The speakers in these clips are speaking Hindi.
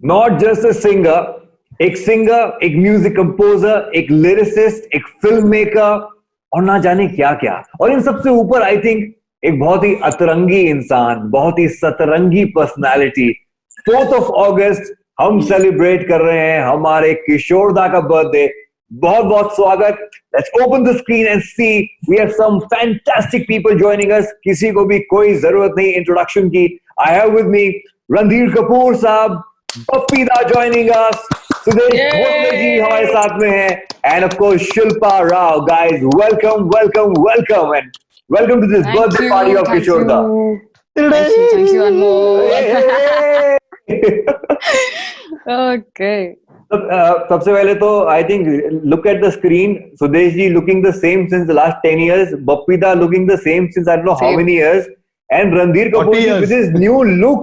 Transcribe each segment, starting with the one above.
नॉट जस्ट अ सिंगर, एक सिंगर, एक म्यूजिक कंपोजर, एक लिरिसिस्ट, एक फिल्म मेकर और ना जाने क्या क्या। और इन सबसे ऊपर आई थिंक एक बहुत ही अतरंगी इंसान, बहुत ही सतरंगी पर्सनालिटी। 4th of August हम सेलिब्रेट कर रहे हैं हमारे किशोर दा का बर्थडे। बहुत बहुत स्वागत। Let's open the screen and see we have some fantastic people joining us. किसी को भी कोई जरूरत नहीं इंट्रोडक्शन की। I have with me Randhir Kapoor साहब, पप्पी दा जॉइनिंग अस, सुदेश भोसले जी हमारे साथ में हैं, and of course Shilpa Rao. Guys welcome welcome welcome and welcome to this birthday party of Kishore da. Thank you, Anmol. Okay. सबसे पहले तो I think look at the screen, Sudesh ji looking the same since the last 10 years, Bappida looking the same since I don't know how many years, and Ranveer Kapoor ji with his new look,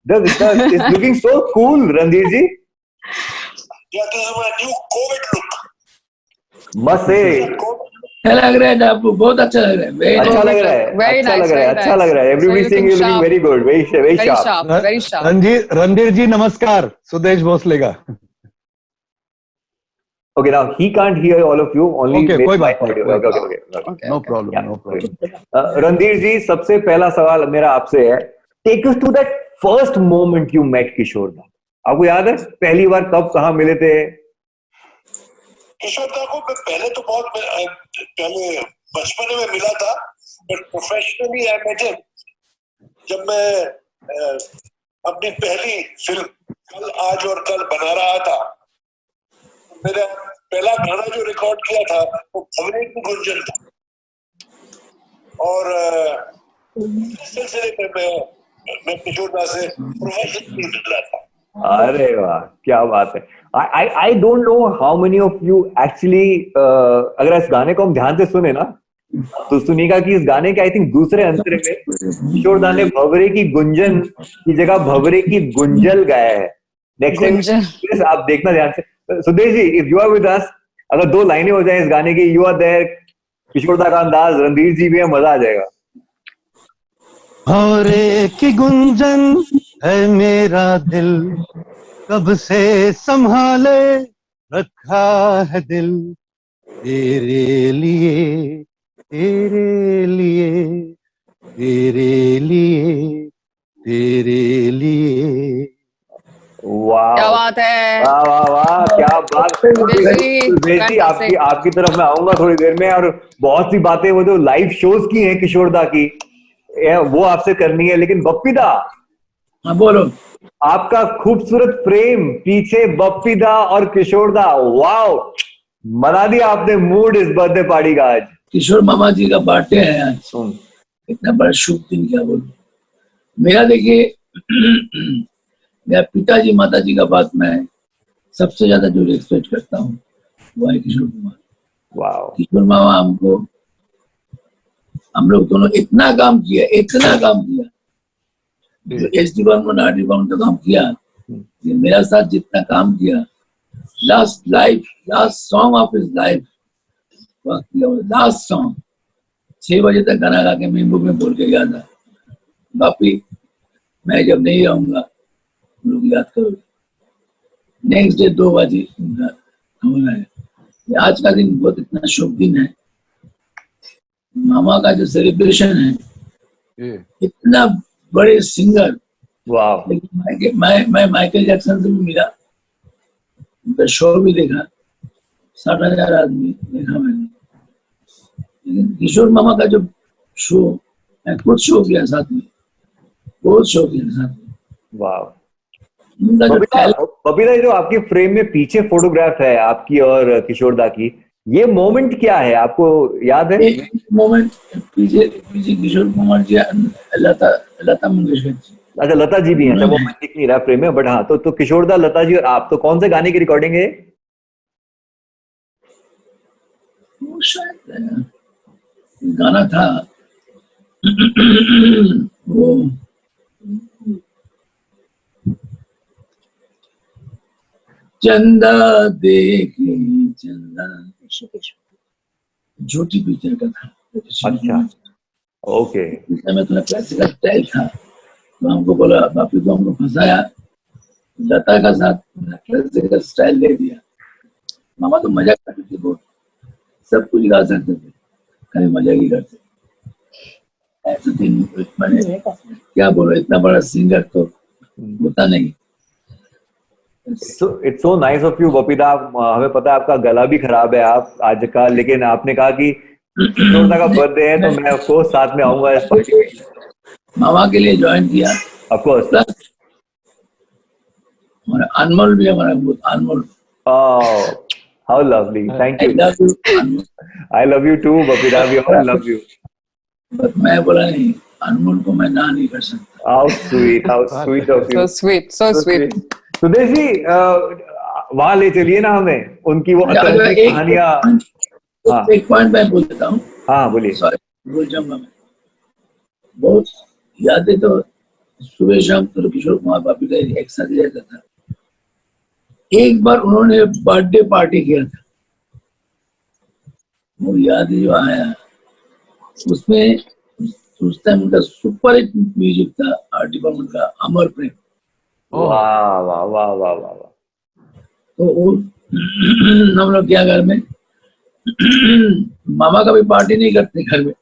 is looking so cool. Ranveer ji, yeah, this is my new COVID look. मस्त है, अच्छा लग रहा है आपको? बहुत अच्छा लग रहा है, अच्छा लग रहा है, अच्छा लग रहा है, अच्छा लग रहा है। Everybody saying you're looking very good, very sharp. Very sharp. Randhir जी नमस्कार, सुदेश भोसले का। Okay, now he can't hear all of you. Only Okay, कोई बात audio. नहीं, Okay. No problem, Yeah, no problem. Randhir जी, सबसे पहला सवाल मेरा आपसे है, take us to that first moment you met Kishore da. आपको याद है पहली बार कब कहाँ मिले थे? किशोर दा को मैं पहले तो बहुत पहले बचपन में मिला था, but professionally I met him जब मैं अपनी पहली फिल्म कल आज और कल बना रहा था। मेरा पहला गाना जो रिकॉर्ड किया था वो भवरे की गुंजन था, और इस सिलसिले में मैं किशोर दा से प्रोफेशनली मिला था। अरे वाह, क्या बात है। I don't know how many of you actually अगर इस गाने को हम ध्यान से सुने ना तो सुनिएगा कि इस गाने के आई थिंक दूसरे अंतरे में किशोर दा ने भवरे की गुंजन की जगह भवरे की गुंजल गाया है। नेक्स्ट टाइम आप देखना ध्यान से। Sudesh ji, if you are with us, अगर दो लाइनें हो जाए इस गाने की, यू आर देयर, किशोर दा का अंदाज, रणधीर जी भी है, मजा आ जाएगा। भवरे की गुंजन है मेरा दिल, कब से संभाले रखा है दिल, तेरे लिए तेरे लिए तेरे लिए तेरे लिए। वाह, क्या बात है, वाह वाह वाह, क्या बात है। सुदेश जी, आपकी तरफ मैं आऊंगा थोड़ी देर में, और बहुत सी बातें वो जो लाइव शोज की हैं किशोर दा की वो आपसे करनी है। लेकिन बप्पीदा, हाँ बोलो। आपका खूबसूरत फ्रेम पीछे बप्पीदा और किशोर दा, वाओ, बना दिया आपने मूड इस बर्थडे पार्टी का। आज किशोर मामा जी का बर्थडे है आज, इतना बड़ा शुभ दिन, क्या बोलूं। मेरा देखिए मेरा पिताजी माताजी का बात मैं सबसे ज्यादा जो रिस्पेक्ट करता हूँ वो है किशोर कुमार। वाओ, किशोर मामा हमको, हम लोग दोनों इतना काम किया जो SD बर्मन RD बर्मन का काम किया, मेरा साथ जितना काम किया, last song of his life, last song 6 बजे तक गाना गा के मेहबूब में बोल के गया था, बापी मैं जब नहीं रहूंगा लोग याद करोगे। नेक्स्ट डे 2 बजे होना है। आज का दिन बहुत इतना शुभ दिन है। मामा का जो सेलिब्रेशन है, इतना बड़े सिंगर, वाह, मैं माइकल जैक्सन से भी मिला, उनका शो भी देखा, 60,000 आदमी देखा मैंने। लेकिन किशोर मामा का जो शो, मैं खुद शो किया साथ में, बहुत शो किया साथ में। वाह। बबीता, जो आपके फ्रेम में पीछे फोटोग्राफ है आपकी और किशोर दा की, ये मोमेंट क्या है, आपको याद है? मोमेंट पीछे किशोर कुमार जी, लता मंगेशकर जी। अच्छा, लता जी भी हैं। मोमेंट दिख नहीं रहा फ्रेम में, बट हाँ, तो किशोर दा, लता जी और आप, तो कौन से गाने की रिकॉर्डिंग है? वो शायद गाना था वो चंदा देखे चंदा, झूठी पिक्चर का था। अच्छा, ओके। में थोड़ा क्लासिकल स्टाइल था, तो हमको बोला, बापी को हमको फंसाया, लता का साथ क्लासिकल स्टाइल दे दिया। मामा तो मजा करते थे बहुत, सब कुछ गा सकते थे, खाली मजा ही करते। ऐसे दिन मैंने क्या बोलो, इतना बड़ा सिंगर तो होता नहीं। It's so nice of you Bappida. हमें पता है आपका गला भी खराब है आप आज का, लेकिन आपने कहा कि किशोर दा का बर्थडे है तो मैं ऑफ कोर्स साथ में आऊंगा इस पार्टी में। मामा के लिए ज्वाइन किया ऑफ कोर्स। प्लस हमारा अनमोल भी, हमारा बहुत अनमोल। How lovely, thank I you. Love you Anmol. I love you too Bappida, we all love you. But मैं बोला नहीं, अनमोल को मैं ना नहीं कर सकता। How sweet of you. So sweet, so sweet. सुदेश जी वहां ले चलिए ना हमें, उनकी वो अतरंगी कहानियां। हाँ। एक पॉइंट मैं बोल देता हूँ। हाँ बोलिए। सॉरी, भूल जाऊंगा मैं। बहुत यादें तो सुबह शाम तो किशोर कुमार बापी का एक साथ ही रहता था। एक बार उन्होंने बर्थडे पार्टी किया था, वो याद जो आया उसमें, उस टाइम उनका सुपर हिट म्यूजिक था आर्ट डिपार्टमेंट का, अमर प्रेम। वाह वाह वाह वाह वाह। तो वो हम लोग क्या घर में मामा का भी पार्टी नहीं करते घर में।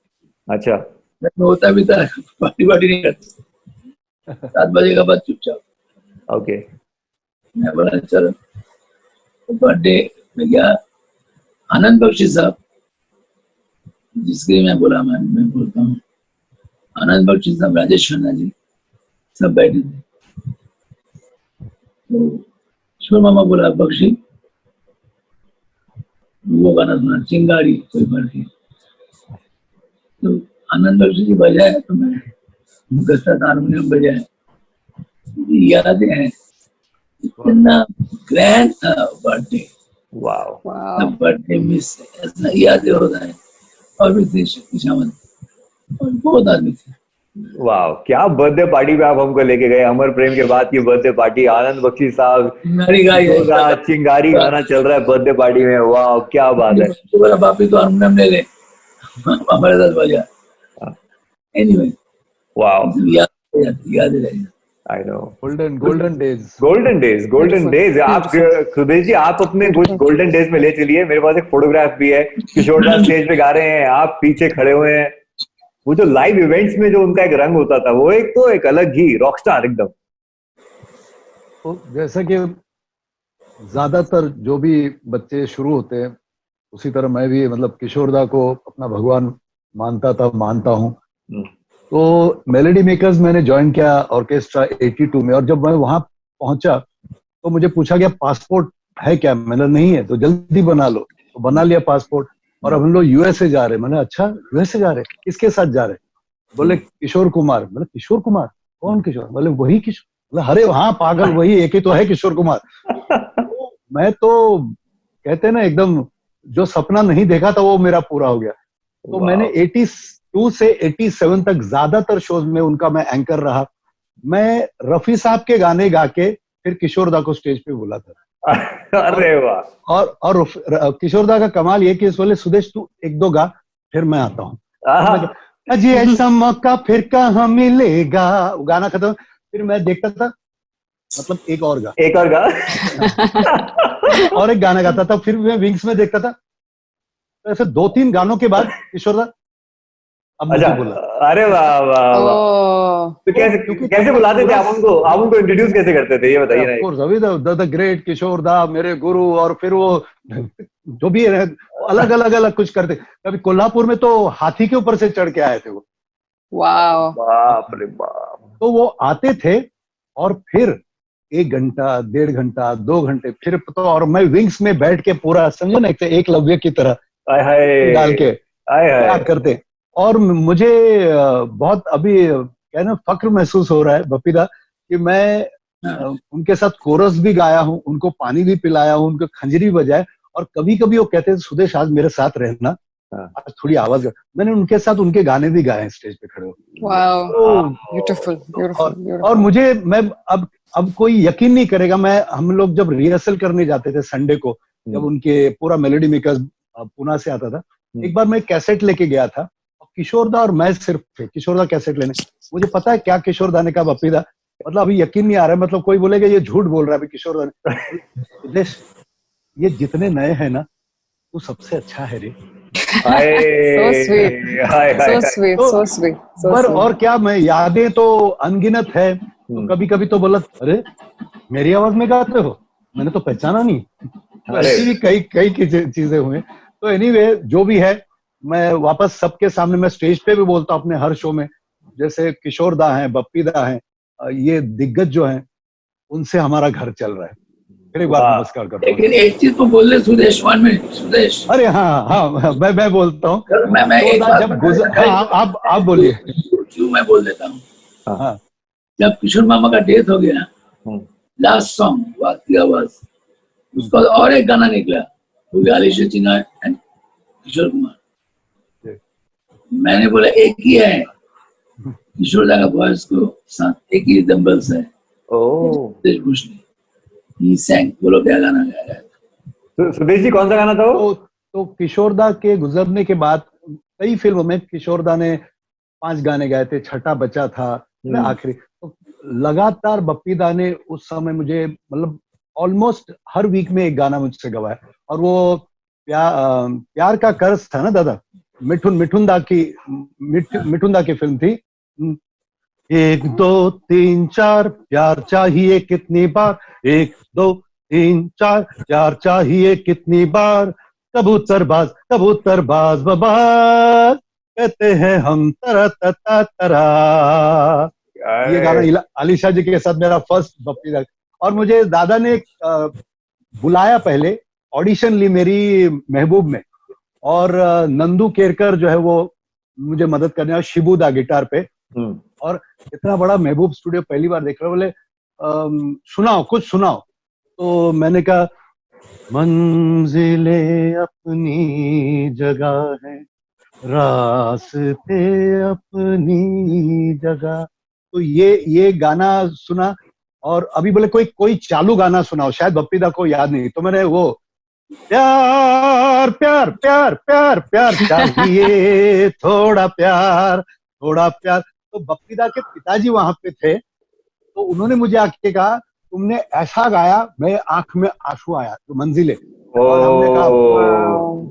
अच्छा। घर में होता भी था, पार्टी नहीं करते। 7 बजे के बाद चुपचाप। ओके। मैं बोला चलो बर्थडे में गया। आनंद बख्शी साहब, जिसके लिए मैं बोलता हूँ, आनंद बख्शी साहब, राजेश खन्ना जी सब बैठे थे। तो किशोर मामा बोला बख्शी वो गाना सुना, चिंगारी कोई बरसी। तो आनंद बख्शी जी बजाए तो मैं उनके साथ हारमोनियम बजाए। यादें हैं, इतना ग्रैंड था birthday. Wow. Wow. Birthday miss ऐसा यादें होता है। और भी थे शक्ति सावंत और बहुत आदमी थे। वाह, क्या बर्थडे पार्टी पे आप हमको लेके गए। अमर प्रेम के बाद की बर्थडे पार्टी, आनंद बख्शी साहब, चिंगारी गाना चल रहा है बर्थडे पार्टी में। वाह क्या बात है। बोला बापी तो हारमोनियम ले ले, हमारे साथ बजा। एनीवे, वाह, याद रहे। I know. Golden days. आप सुदेश जी, आप अपने कुछ गोल्डन डेज में ले चलिए। मेरे पास एक फोटोग्राफ भी है, किशोर दा स्टेज पे गा रहे हैं, आप पीछे खड़े हुए हैं। वो जो लाइव इवेंट्स में जो उनका एक रंग होता था, वो एक तो एक अलग ही रॉकस्टार एकदम। तो जैसा कि ज्यादातर जो भी बच्चे शुरू होते हैं, उसी तरह मैं भी मतलब किशोर दा को अपना भगवान मानता हूँ। तो मेलोडी मेकर्स मैंने ज्वाइन किया ऑर्केस्ट्रा 82 में, और जब मैं वहां पहुंचा तो मुझे पूछा गया पासपोर्ट है क्या। मैंने नहीं है तो जल्दी बना लो। तो बना लिया पासपोर्ट, और अब हम लोग यूएसए जा रहे। मैंने अच्छा यूएसए जा रहे, किसके साथ जा रहे? बोले किशोर कुमार। बोले किशोर कुमार? कौन किशोर? बोले वही किशोर। बोले अरे हाँ पागल, वही एक ही तो है किशोर कुमार। तो मैं तो कहते ना एकदम जो सपना नहीं देखा था वो मेरा पूरा हो गया। तो मैंने 82 से 87 तक ज्यादातर शोज में उनका मैं एंकर रहा। मैं रफी साहब के गाने गा के फिर किशोर दा को स्टेज पे बोला था। अरे वाह। और किशोर दा का कमाल ये कि इस बोले सुदेश तू 1-2 गा, फिर मैं आता हूँ। अजी ऐसा मौका फिर कहाँ मिलेगा, गाना खत्म, फिर मैं देखता था मतलब एक और गा और एक गाना गाता था। फिर मैं विंग्स में देखता था। तो ऐसे 2-3 गानों के बाद किशोर दा अब मुझे बोला। अरे वाह वाह वाह। तो कैसे बुलाते थे आप उनको इंट्रोड्यूस कैसे करते थे, ये बताइए ना। ऑफ कोर्स अभी द ग्रेट किशोर दा मेरे गुरु, और फिर वो जो भी अलग कुछ करते। कभी कोल्हापुर में तो हाथी के ऊपर से चढ़ के आए थे वो। वाह, बाप रे बाप। तो वो आते थे और फिर 1 घंटा 1.5 घंटा 2 घंटे फिर तो, और मैं विंग्स में बैठ के पूरा समझो ना एक लव्य की तरह डाल के क्या करते। और मुझे बहुत अभी कहना फक्र महसूस हो रहा है बपीदा कि मैं उनके साथ कोरस भी गाया हूँ, उनको पानी भी पिलाया हूँ, उनको खंजरी बजाए। और कभी कभी वो कहते हैं सुदेश आज मेरे साथ रहना, आज थोड़ी आवाज। मैंने उनके साथ उनके गाने भी गाए हैं स्टेज पे खड़े होकर। और मुझे मैं अब कोई यकीन नहीं करेगा, हम लोग जब रिहर्सल करने जाते थे संडे को, जब उनके पूरा मेलोडी मेकर्स पुणे से आता था, एक बार मैं कैसेट लेके गया था, किशोर दा और मैं सिर्फ थे। किशोर दा कैसेट लेने, मुझे पता है क्या किशोर दा ने कहा बपीदा मतलब अभी यकीन नहीं आ रहा है, मतलब कोई बोलेगा ये झूठ बोल रहा है अभी किशोर दा। सुदेश, ये जितने नए हैं ना, वो सबसे अच्छा है रे। So sweet. हाय हाय So हाय। sweet. तो So sweet. So पर और sweet. क्या, मैं यादें तो अनगिनत है, तो कभी कभी तो बोला अरे मेरी आवाज में गाते हो, मैंने तो पहचाना नहीं। तो अरे ऐसी भी कई कई चीजें हुई। तो एनीवे जो भी है, मैं वापस सबके सामने, मैं स्टेज पे भी बोलता हूँ अपने हर शो में, जैसे किशोर दा हैं, बप्पी दा हैं, ये दिग्गज जो हैं, उनसे हमारा घर चल रहा है। फिर एक बार वाह। नमस्कार करता हूँ। लेकिन एक चीज तो बोल रहे सुदेश, 1 मिनट सुदेश, अरे हाँ हाँ, मैं बोलता हूँ। मैं किशोर एक दा बात जब बताना गुजर, हाँ आप बोलिए। क्यों मैं बोल देता हूँ। हाँ जब किशोर मामा का डेथ हो गया, हम्म, लास्ट सॉन्ग बात की आवाज, उसका और एक गाना निकला, वो भी आलिशा चिन्हा एंड किशोर कुमार। मैंने बोला एक ही है, किशोर दा का वॉइस को साथ एक ही डंबल्स है, ओह सुदेश भूषणी। ही सैंग, बोलो क्या गाना गाया है। सुदेश जी, कौन सा गाना था वो? तो किशोर दा के गुजरने के बाद कई फिल्मों में किशोर दा ने 5 गाने गाए थे, छठा बचा था ना आखिरी। तो लगातार बप्पी दा ने उस समय मुझे, मतलब ऑलमोस्ट हर वीक में एक गाना मुझसे गवाया। और वो प्यार का कर्ज था ना दादा, मिठुन दा की, मिठुन दा की फिल्म थी। 1 2 3 4 प्यार चाहिए कितनी बार, 1 2 3 4 प्यार चाहिए कितनी बार, कबूतर बाज बबाज, कहते हैं हम तरा तरा तरा। ये गाना अरे आलिशा जी के साथ मेरा फर्स्ट बप्पी दा। और मुझे दादा ने बुलाया पहले, ऑडिशन ली मेरी महबूब में, और नंदू केरकर जो है वो मुझे मदद करने आया, शिबू दा गिटार पे। और इतना बड़ा महबूब स्टूडियो पहली बार देख रहा, बोले सुनाओ कुछ सुनाओ। तो मैंने कहा मंजिले अपनी जगह है, रास्ते अपनी जगह। तो ये गाना सुना। और अभी बोले कोई चालू गाना सुनाओ, शायद बप्पी दा को याद नहीं। तो मैंने वो प्यार प्यार प्यार प्यार प्यार चाहिए, थोड़ा प्यार। तो बप्पी दा के पिताजी वहां पे थे, तो उन्होंने मुझे आके कहा तुमने ऐसा गाया, मेरे आंख में आंसू आया, तो मंजिले। और हमने कहा ओ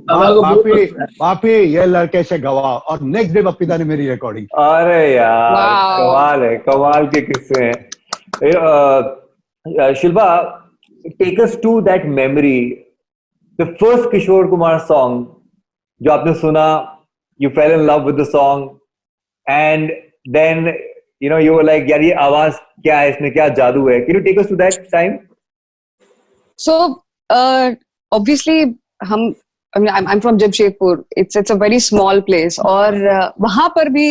बाबा को बहुत बापी पसंद है। बापी ये लड़के से गवाह। और नेक्स्ट डे बप्पी दा ने मेरी रिकॉर्डिंग की। अरे यार, Wow. कमाल है, कमाल के किस्से हैं। Shilpa, take us to that memory, the first Kishore Kumar song जो आपने सुना, you fell in love with the song, and then you were like यार ये आवाज क्या है, इसमें क्या जादू है। Can you take us to that time? So, obviously, I mean, I'm from Jamshedpur. It's a very small place. और वहाँ पर भी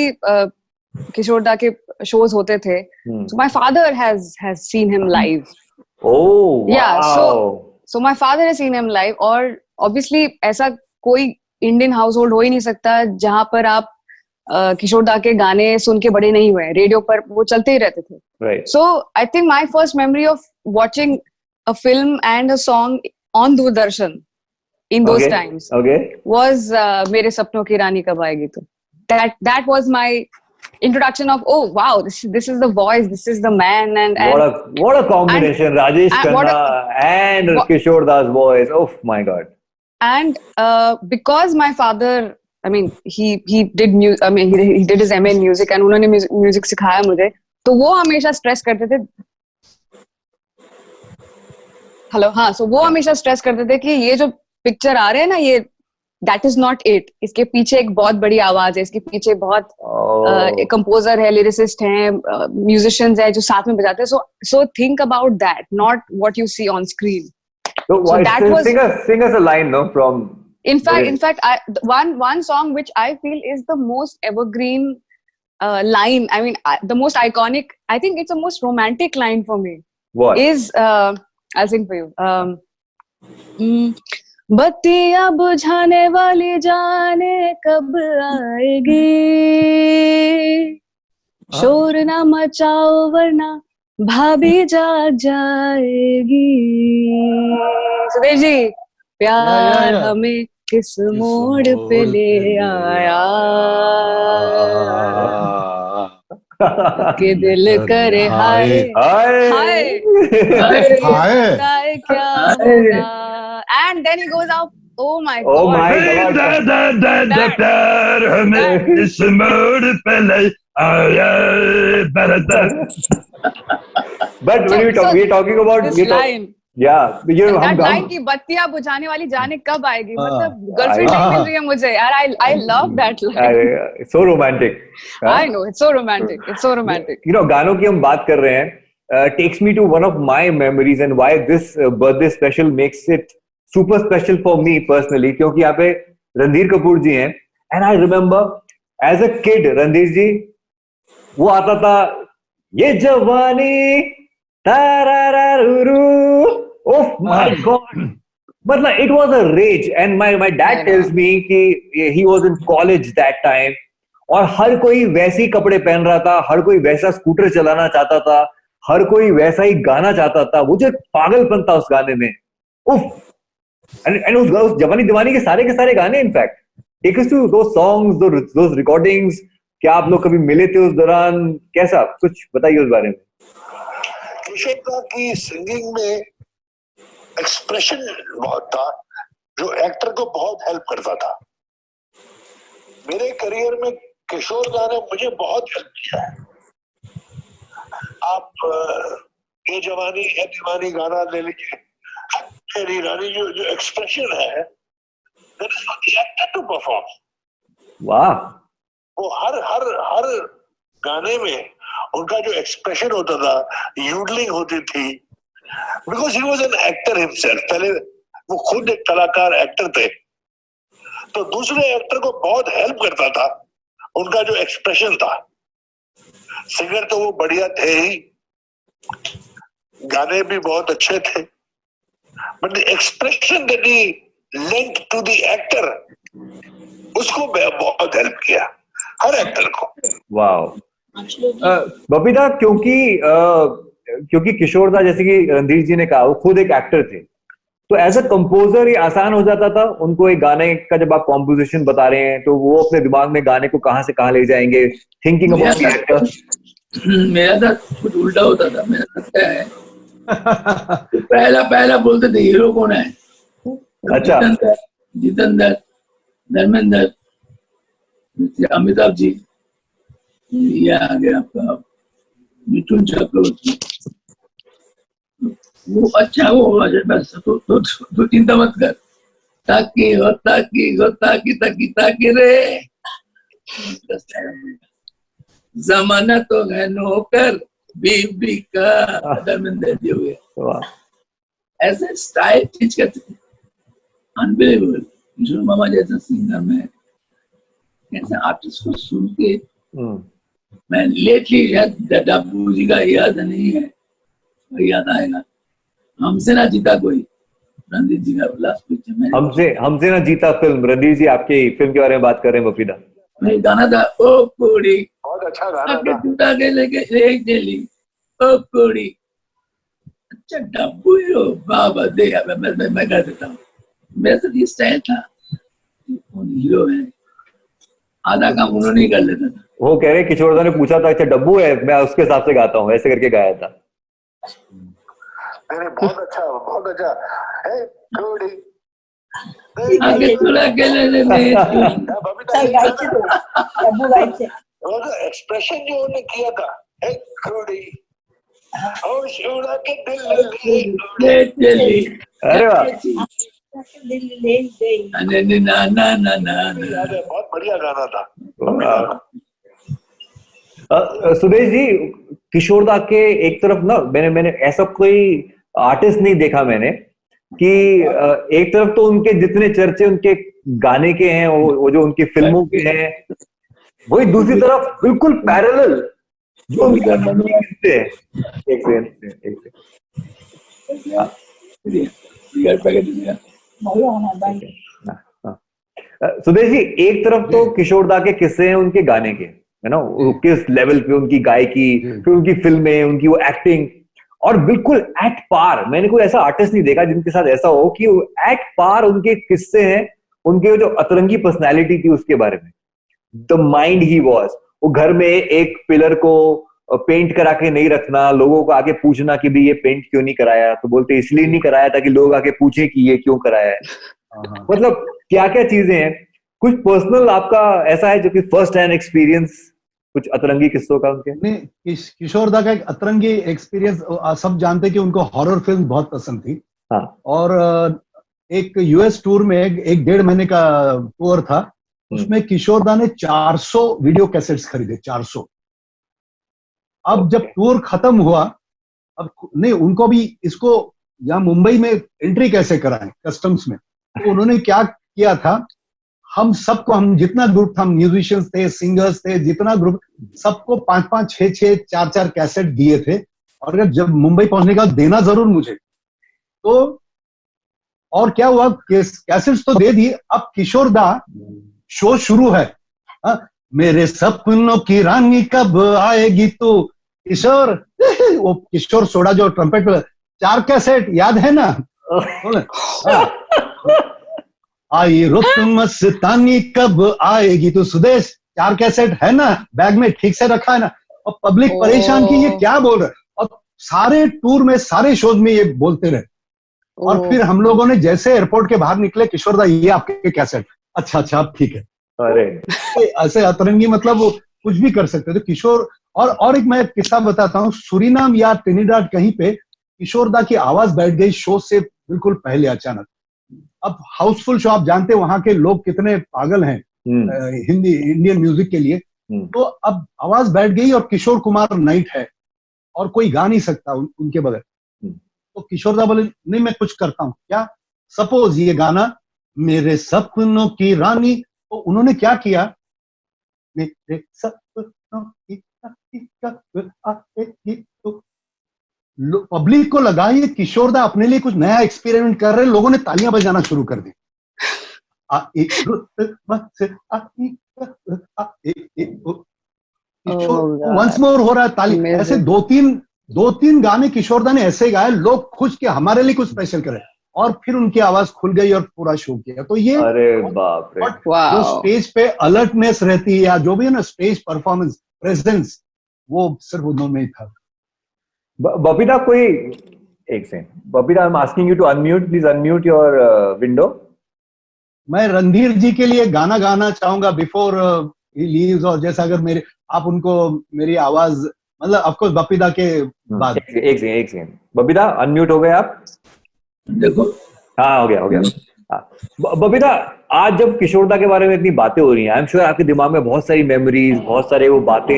किशोर दा के shows होते थे. So my father has seen him live. Oh Yeah. wow. So my father has seen him live. और obviously ऐसा कोई Indian household हो ही नहीं सकता जहाँ पर आप किशोर दा के गाने सुन के बड़े नहीं हुए। रेडियो पर वो चलते ही रहते थे. Right. So I think my first memory of watching a film and a song on Doordarshan in those times was मेरे सपनों की रानी कब आएगी तू. That was my introduction of, oh wow, this is the voice, this is the man, and what a combination, Rajesh Khanna and Kishore Das voice. Oh my god. And because my father, I mean, he did he did his MA in music, and उन्होंने music सिखाया मुझे, तो वो हमेशा stress करते थे. हेलो, हाँ, so वो हमेशा stress करते थे कि ये जो पिक्चर आ रहे हैं ना, ये that is not it. इसके पीछे एक बहुत बड़ी आवाज है, इसके पीछे बहुत कंपोजर है, लिरिसिस्ट हैं, म्यूजिशियंस हैं जो साथ में बजाते हैं. So think about that, not what you see on screen. So that was, sing us a line, no, from. In fact, one song which I feel is the most evergreen line. I mean, the most iconic. I think it's the most romantic line for me. What? Is I'll sing for you. बत्तियां बुझाने वाली जाने कब आएगी, शोर ना मचाओ वरना भाभी जाग जाएगी. सुदेश जी, प्यार हमें किस मोड़ पे ले आया. के दिल करे हाय हाय हाय हाय क्या होगा, and then he goes out. Oh my Oh God. my God. प्यार हमें इस मोड़ पे ले आया But when we're talking about this line, yeah, you know, that line की बत्तियां बुझाने वाली जाने कब आएगी, मतलब I- गर्लफ्रेंड नहीं मिल रही है मुझे यार. I love that line. it's so romantic. I know, it's so romantic. It's so romantic. You know, गानों की हम बात कर रहे हैं, takes me to one of my memories and why this birthday special makes it super special for me personally, क्योंकि यहाँ पे रणधीर कपूर जी हैं, and I remember as a kid Randhir जी, वो आता था ये जवानी तारारारू, oh my God, मतलब it was a rage, and my dad tells me कि he was in college that time, और हर कोई वैसे ही कपड़े पहन रहा था, हर कोई वैसा स्कूटर चलाना चाहता था, हर कोई वैसा ही गाना चाहता था. वो जो पागलपन था उस गाने में, उफ. एंड उस जवानी दीवानी के सारे गाने, in fact take us to those songs, those recordings. क्या आप लोग कभी मिले थे उस दौरान? कैसा, कुछ बताइए उस बारे में. किशोर दा की सिंगिंग में एक्सप्रेशन बहुत था जो एक्टर को बहुत हेल्प करता था. मेरे करियर में किशोर दा ने मुझे बहुत हेल्प किया है. आप ये जवानी है दीवानी गाना ले लीजिए, तेरी रानी, जो एक्सप्रेशन है, that is for the actor to perform. वाह. वो हर गाने में उनका जो एक्सप्रेशन होता था, यूडलिंग होती थी, because he was an actor himself. पहले वो खुद एक कलाकार एक्टर थे, तो दूसरे एक्टर को बहुत हेल्प करता था उनका जो एक्सप्रेशन था. सिंगर तो वो बढ़िया थे ही, गाने भी बहुत अच्छे थे, but the expression that he lent to the actor, उसको बहुत हेल्प किया हर एक्टर को. वाओ. बबीता, क्योंकि किशोर दा, जैसे कि रणधीर जी ने कहा, वो खुद एक एक्टर थे, तो एज अ कंपोजर ये आसान हो जाता था उनको एक गाने का. जब आप कॉम्पोजिशन बता रहे हैं तो वो अपने दिमाग में गाने को कहां से कहां ले जाएंगे, थिंकिंग अबाउट द एक्टर. मेरा साथ कुछ उल्टा होता था. मेरा लगता है पहला बोलते थे हीरो कौन है. अच्छा. जितेंद्र, धर्मेंद्र, अमिताभ जी, ये आ गया आपका मिथुन चक्रवर्ती. वो अच्छा वो बस तो चिंता मत कर. ताकि रे जमाना तो है नौकर बीबी का. धर्मेंद्र जी हुए ऐसे स्टाइल टीच करते थे. अनबिलीवेबल. किशोर मामा जैसा सिंगर में ऐसे आर्टिस्ट को सुन के मैं लेटली डब्बू जी का याद नहीं है, याद आएगा. हमसे ना जीता कोई, रणधीर जी का लास्ट पिक्चर में. हमसे ना जीता फिल्म. रणधीर जी आपकी फिल्म के बारे में बात कर रहे हैं बबीता. नहीं, गाना था ओ कोड़ी, बहुत अच्छा गाना था. टूटा के लेके एक चली ओ कोड़ी. अच्छा डब्बू बाबा दे, मैं कर देता हूँ. मेरा तो ये स्टाइल था. हीरो है, आधा काम उन्होंने ही कर लेता था. वो कह रहे किशोर दा ने पूछा था, अच्छा डब्बू है, मैं उसके हिसाब से गाता हूँ, ऐसे करके गाया था. बहुत अच्छा है. थोड़ी आगे थोड़ा के ले एक्सप्रेशन जो उन्होंने किया था, है थोड़ी के दिल. अरे वाह. बहुत बढ़िया गाना था. सुदेश जी, किशोर दा के एक तरफ ना, मैंने ऐसा कोई आर्टिस्ट नहीं देखा मैंने कि एक तरफ तो उनके जितने चर्चे उनके गाने के हैं, वो जो उनकी फिल्मों के हैं, वही दूसरी तरफ बिल्कुल पैरेलल जो उनके हैं. सुदेश जी, एक तरफ तो किशोर दा के किस्से हैं उनके गाने के, है ना, किस लेवल पे उनकी गायकी, फिर उनकी फिल्में, उनकी वो एक्टिंग, और बिल्कुल एट पार. मैंने कोई ऐसा आर्टिस्ट नहीं देखा जिनके साथ ऐसा हो कि एट पार उनके किस्से हैं, उनके जो अतरंगी पर्सनालिटी थी उसके बारे में, द माइंड ही वॉज. वो घर में एक पिलर को पेंट करा के नहीं रखना, लोगों को आके पूछना कि भी ये पेंट क्यों नहीं कराया, तो बोलते इसलिए नहीं कराया ताकि लोग आके पूछे कि ये क्यों कराया है। मतलब क्या क्या चीजें हैं। कुछ पर्सनल आपका ऐसा है जो कि फर्स्ट हैंड एक्सपीरियंस, कुछ अतरंगी किस्सों का उनके? नहीं, किशोर दा का एक अतरंगी एक्सपीरियंस, सब जानते कि उनको हॉरर फिल्म बहुत पसंद थी। हाँ। और एक यूएस टूर में एक 1.5 महीने का टूर था, उसमें किशोर दा ने 400 वीडियो कैसेट्स खरीदे, 400। अब जब टूर खत्म हुआ, अब नहीं उनको भी इसको यहाँ मुंबई में एंट्री कैसे कराएं कस्टम्स में, तो उन्होंने क्या किया था, हम सबको, हम जितना ग्रुप था, म्यूजिशियंस थे, सिंगर्स थे, जितना ग्रुप, सबको 5-5, 6-6, 4-4 कैसेट दिए थे। और जब मुंबई पहुंचने का देना जरूर मुझे, तो और क्या हुआ, कैसेट्स तो दे दिए। अब किशोर दा शो शुरू है, मेरे सपनों की रानी कब आएगी तू किशोर, वो किशोर सोडा जो ट्रम्पेट, 4 कैसेट याद है ना, आई रुत मस्तानी कब आएगी तू सुदेश, 4 कैसेट है ना बैग में, ठीक से रखा है ना। और पब्लिक परेशान की, ये क्या बोल रहे, और सारे टूर में, सारे शोज में ये बोलते रहे। और फिर हम लोगों ने जैसे एयरपोर्ट के बाहर निकले, किशोर दा ये आपके कैसेट, अच्छा अब ठीक है। अरे ऐसे अतरंगी, मतलब वो कुछ भी कर सकते थे किशोर। और एक मैं किस्सा बताता हूँ, सूरीनाम या ट्रिनिडाड कहीं पे किशोर दा की आवाज बैठ गई शो से बिल्कुल पहले अचानक। अब हाउसफुल शो, आप जानते हैं वहां के लोग कितने पागल हैं हिंदी इंडियन म्यूजिक के लिए। तो अब आवाज बैठ गई और किशोर कुमार नाइट है और कोई गा नहीं सकता उनके बगैर। तो किशोर दा बोले नहीं मैं कुछ करता हूँ, क्या, सपोज ये गाना मेरे सपनों की रानी, तो उन्होंने क्या किया, मेरे सपनों की रानी कब आएगी, तो पब्लिक को लगा ये किशोर दा अपने लिए कुछ नया एक्सपेरिमेंट कर रहे हैं, लोगों ने तालियां बजाना शुरू कर दी। वंस मोर हो रहा है ताली, ऐसे दो तीन गाने किशोर दा ने ऐसे गाए, लोग खुश के हमारे लिए कुछ स्पेशल करे, और फिर उनकी आवाज खुल गई और पूरा शो किया। तो ये अरे बाप रे, जो स्टेज पे अलर्टनेस रहती है या जो भी है ना स्टेज परफॉर्मेंस प्रेजेंस, वो सिर्फ उन्होंने में ही था। बबीता कोई एक second, Babita I am asking you to unmute, please unmute your window. मैं रणधीर जी के लिए गाना गाना चाहूंगा बिफोर ही लीव्स, और जैसा अगर आप उनको मेरी आवाज, मतलब ऑफ कोर्स बबीता के बाद। एक सेकंड बबीता अनम्यूट हो गए आप, देखो। हाँ हो गया। बबीता, आज जब किशोर दा के बारे में इतनी बातें हो रही हैं, आई एम श्योर आपके दिमाग में बहुत सारी मेमोरीज, बहुत सारे वो बातें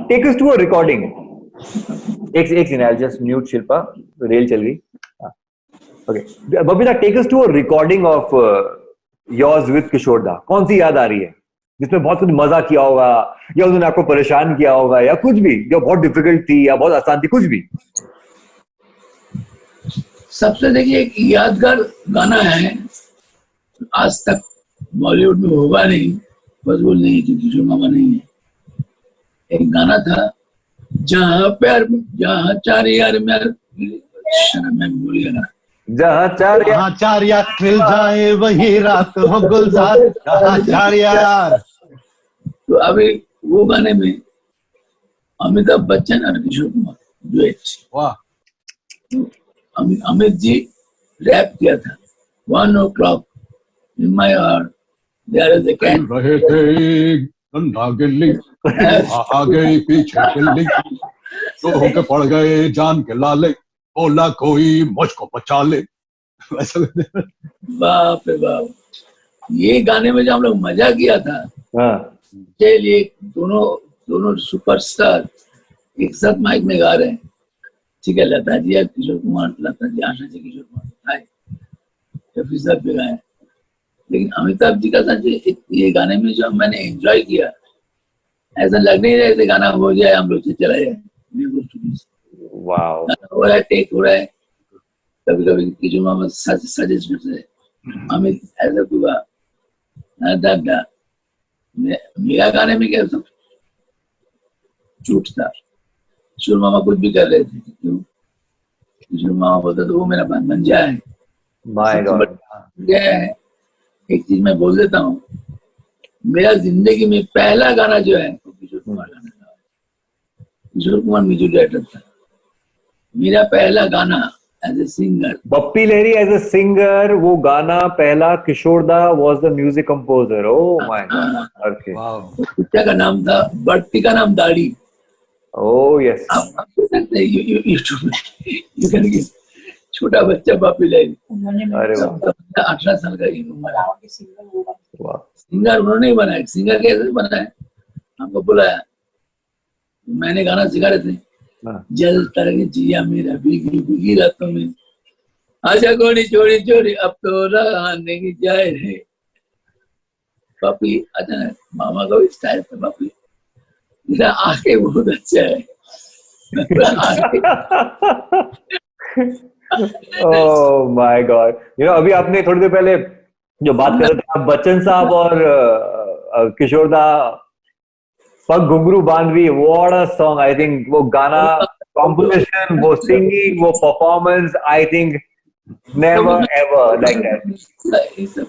take us to a recording. एक second, I just mute Shilpa, रेल चल गई। Okay Babita, take us to a recording of yours with Kishore da. कौन सी याद आ रही है जिसमें बहुत कुछ मजा किया होगा, या उन्होंने आपको परेशान किया होगा, या कुछ भी जो बहुत डिफिकल्ट थी या बहुत आसान थी, कुछ भी? सबसे देखिए एक यादगार गाना है, आज तक बॉलीवुड में होगा नहीं, पॉसिबल नहीं क्योंकि किशोर मामा नहीं है। एक गाना था, जहाँ प्यार जहाँ चार यार मैं भूल गया, जहाँ चार यार मिल जाए वही रात हो गुलजार, जहाँ चार यार। तो अभी वो गाने में अमिताभ बच्चन और किशोर कुमार डुएट, वाह, अमित जी रैप किया था, 1 o'clock in my heart there is a cat, रहे थे गंदा गिल्ली आ गई पीछे बिल्ली, तो होके पड़ गए जान के लाले, बोला कोई मुझको बचा ले। बाप रे बाप, ये गाने में जो हम लोग मजा किया था, के लिए दोनों सुपरस्टार एक साथ माइक में गा रहे हैं, ठीक है, लता जी किशोर कुमार, लता जी आशा जी किशोर कुमार आए, रफी साहब भी गाए, लेकिन अमिताभ जी का साथ ये गाने में जो मैंने एंजॉय किया, ऐसा लग नहीं रहा है गाना हो जाए हम लोग से चला जाए, हो रहा है टेक हो रहा है, कभी कभी किशोर मामा सजेस्ट करते हैं अमित ऐसा हुआ दादा, मेरा गाने में क्या सब झूठ था, किशोर मामा कुछ भी कर रहे थे, क्यों? किशोर मामा बोलता तो वो मेरा मंजा है, माय गॉड है। एक चीज मैं बोल देता हूँ, मेरा जिंदगी में पहला गाना जो है वो किशोर कुमार गाना था। किशोर कुमार म्यूजिक डायरेक्टर था। मेरा पहला गाना as a singer, Bappi Lahiri as a singer, वो गाना पहला, Kishoreda was the music composer. Oh my god. Okay, wow. Picture का नाम था बढ़ती का नाम दाढ़ी। Oh yes. आप देख सकते हैं यूट्यूब में, छोटा बच्चा बप्पी लहरी, अरे वाह 18 साल का ही उम्र है। वाह। सिंगर उन्होंने ही बनाया। सिंगर कैसे बनाया, हमको बुलाया, मैंने गाना सिखा रहे थे। हाँ। जल तरंग जिया मेरा भीगी भीगी रातों में, आशा गोरी चोरी चोरी अब तो रहने की जाए रे। पापी अचानक मामा का भी स्टाइल था। पापी मेरा आके बहुत अच्छा है। ओह माय गॉड। अभी आपने थोड़ी देर पहले जो बात कर रहे थे आप, बच्चन साहब और किशोरदा, पग घुंघरू बांध रही, what a song. I think वो गाना, कॉम्पोजिशन, वो सिंगिंग, वो performance, I think never ever like that. ये सब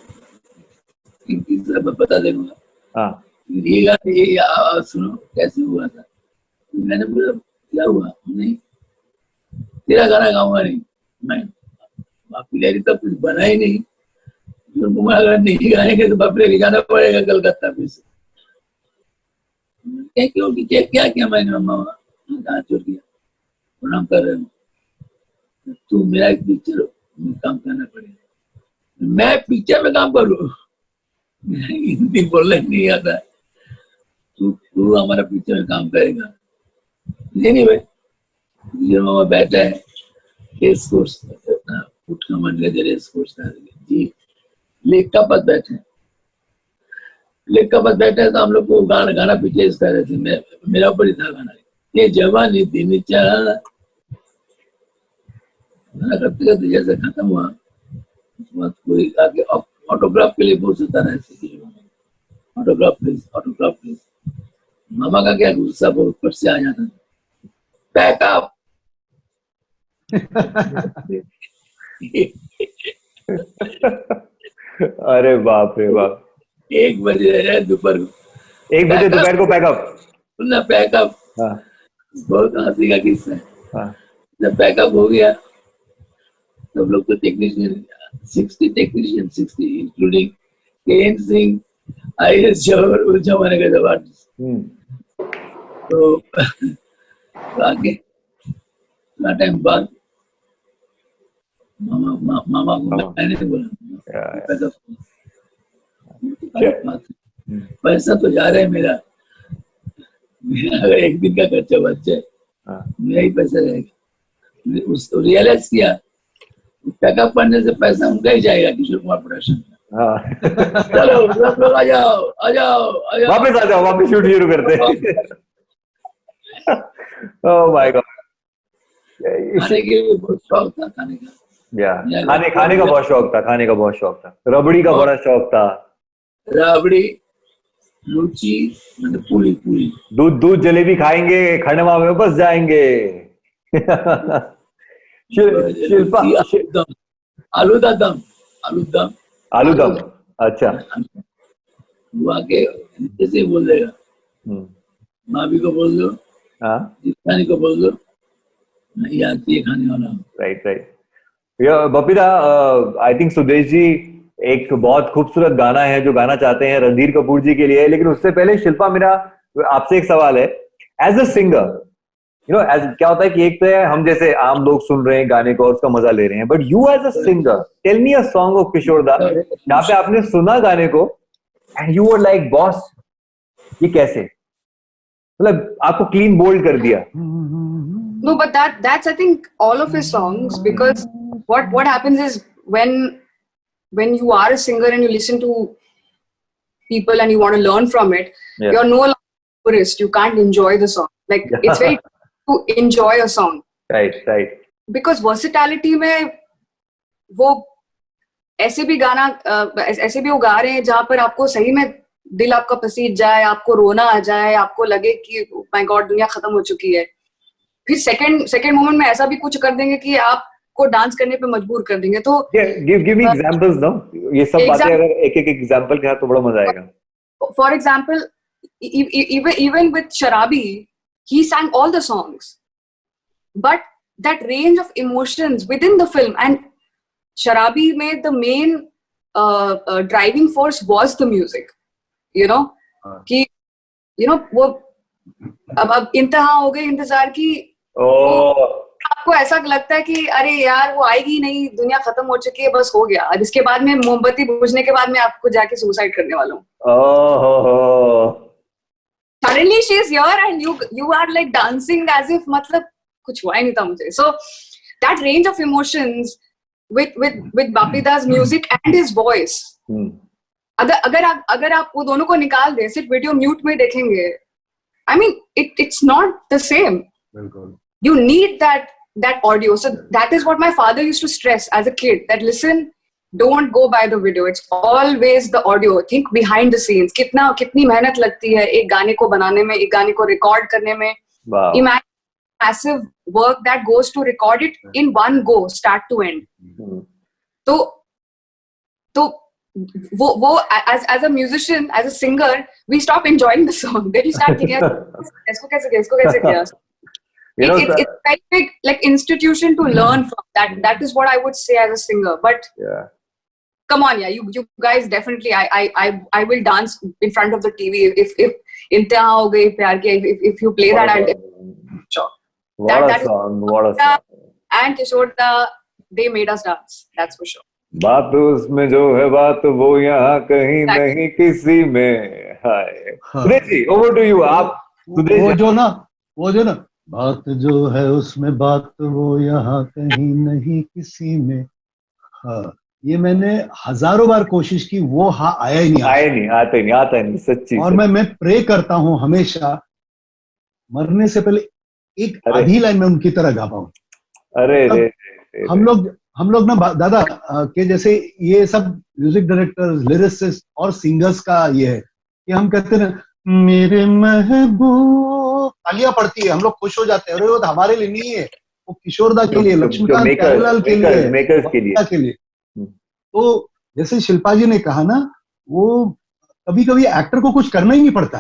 बता दूंगा। हाँ ये गाना, ये आवाज सुनो कैसे हुआ था। मैंने बोला क्या हुआ, नहीं तेरा गाना गाऊंगा नहीं मैं। बापी लहरी तो कुछ बना ही नहीं, अगर नहीं गाएंगे तो बापी लहरी गाना पड़ेगा कलकत्ता में से। क्या क्या क्या मैंने मम्मा हाथ जोड़ दिया, प्रणाम कर रहे हो, तू मेरा एक पिक्चर में काम करना पड़ेगा। मैं पिक्चर में काम करूँ, हिंदी बोलने नहीं आता, तू हमारा पिक्चर में काम करेगा। नहीं भाई, ये मामा बैठा है, रेस कोर्स फुट कमांड का रेस कोर्स जी, लेक का पद बैठे, लेक का पद बैठे है, तो हम लोग को गाना पीछे कर रहे थे। मेरा ऊपर ही था गाना, ये जवानी दिन चाह करते करते जैसे खत्म हुआ, उसके बाद कोई आके ऑटोग्राफ के लिए बोल सकता है, ऑटोग्राफ प्लीज, ऑटोग्राफ प्लीज। मामा का क्या गुस्सा बहुत ऊपर से आ जाता था, पैकअप। अरे बाप रे बाप। 1 बजे है दोपहर को, 1 बजे दोपहर को पैकअप। सुनना पैकअप। हाँ बहुत हंसी का किस्सा है। हाँ। जब पैकअप हो गया तो लोग तो technician 60 including K N Singh, I S Jawahar, उस जमाने का जवान। तो आगे टाइम बाद मामा को मैंने बोला पैसा तो जा रहा है मेरा अगर एक दिन का खर्चा बच जाए मेरा ही पैसा रहेगा। उसको रियलाइज किया, पैकअप पढ़ने से पैसा उनका ही जाएगा, किशोर कुमार प्रोडक्शन का। चलो सब लोग आ जाओ आ जाओ आ जाओ, वापस आ जाओ, वापस शूट शुरू करते। ओह माय गॉड। खाने के लिए बहुत शौक था, खाने का। खाने का बहुत शौक था, खाने का बहुत शौक था, रबड़ी का बड़ा शौक था। रबड़ी, लूची, मतलब पूरी दूध जलेबी खाएंगे, खंडवा में बस जाएंगे। शिल्पा, आलू दम। अच्छा, वो आके जैसे बोल देगा, भाभी को बोल दो, जितानी को बोल दो, नहीं आती है खाने वाला। Right. Bappida, I think Sudesh ji एक बहुत खूबसूरत गाना है जो गाना चाहते हैं रणधीर कपूर जी के लिए, लेकिन उससे पहले शिल्पा, मेरा आपसे एक सवाल है। एज अ सिंगर, एज क्या होता है कि एक तो है हम जैसे आम लोग सुन रहे हैं गाने को और उसका मजा ले रहे हैं, but you as a singer, tell me a song of Kishoreda जहाँ पे आपने सुना गाने को and you were like boss, ये कैसे, मतलब आपको क्लीन बोल्ड कर दिया। No, but that's I think all of his songs, because what happens is when you are a singer and you listen to people and you want to learn from it, you're no longer a purist. You can't enjoy the song. Like it's very to enjoy a song. Right. Because versatility में वो ऐसे भी गाना ऐसे भी वो गा रहे हैं जहाँ पर आपको सही में दिल आपका पसीज जाए, आपको रोना आ जाए, आपको लगे कि माय गॉड दुनिया खत्म हो चुकी है। फिर सेकंड मोमेंट में ऐसा भी कुछ कर देंगे कि आपको डांस करने पे मजबूर कर देंगे। तो गिव मी एग्जांपल्स, नो, ये सब बातें अगर एक एग्जांपल के साथ तो बड़ा मजा आएगा। for example, even with Sharabi, he sang all the songs, but that range of emotions within the film, and Sharabi made the main driving force was the music, you know, कि वो अब इंतहा हो गई इंतजार की, आपको ऐसा लगता है कि अरे यार वो आएगी नहीं, दुनिया खत्म हो चुकी है, बस हो गया, अब इसके बाद में मोमबत्ती बुझने के बाद मैं आपको जाके सुसाइड करने वाला हूँ. Suddenly she is here and you are like dancing as if मतलब कुछ हुआ ही नहीं था मुझे. So that range of emotions with Bapida's music and his voice, अगर आप वो दोनों को निकाल दें, सिर्फ वीडियो म्यूट में देखेंगे, I mean it's not the same. You need that audio. So that is what my father used to stress as a kid, that listen, don't go by the video, it's always the audio. Think behind the scenes, कितनी मेहनत लगती है एक गाने को बनाने में, एक गाने को रिकॉर्ड करने में. Imagine massive work that goes to record it in one go, start to end. तो वो as a musician, as a singer, we stop enjoying the song. Then you start thinking, इसको कैसे किया. It's very big like institution to learn from. That is what I would say as a singer. But come on, yeah, you guys definitely. I will dance in front of the TV if इंतहा हो गई प्यार की. If you play that, I'll sure. What a song! And Kishore Da, they made us dance. That's for sure. बात उसमें जो है बात वो यहाँ कहीं नहीं किसी में. हाय Sudesh ji, over to you. आप वो जो ना बात जो है उसमें बात वो यहाँ कहीं नहीं किसी में. हाँ, ये मैंने हजारों बार कोशिश की, वो आया ही नहीं. आता नहीं सच्ची. और मैं प्रे करता हूँ हमेशा मरने से पहले एक आधी लाइन में उनकी तरह गा पाऊं. अरे हम लोग ना दादा के जैसे ये सब म्यूजिक डायरेक्टर्स, लिरिसिस्ट और सिंगर्स का ये है कि हम कहते हैं ना मेरे महबूब, तालियां पड़ती है, हम लोग खुश हो जाते हैं. अरे वो हमारे लिए नहीं है, वो किशोर दा के लिए, लक्ष्मीकांत प्यारेलाल के लिए, मेकर्स के लिए. तो जैसे शिल्पा जी ने कहा ना, वो कभी कभी एक्टर को कुछ करना ही नहीं पड़ता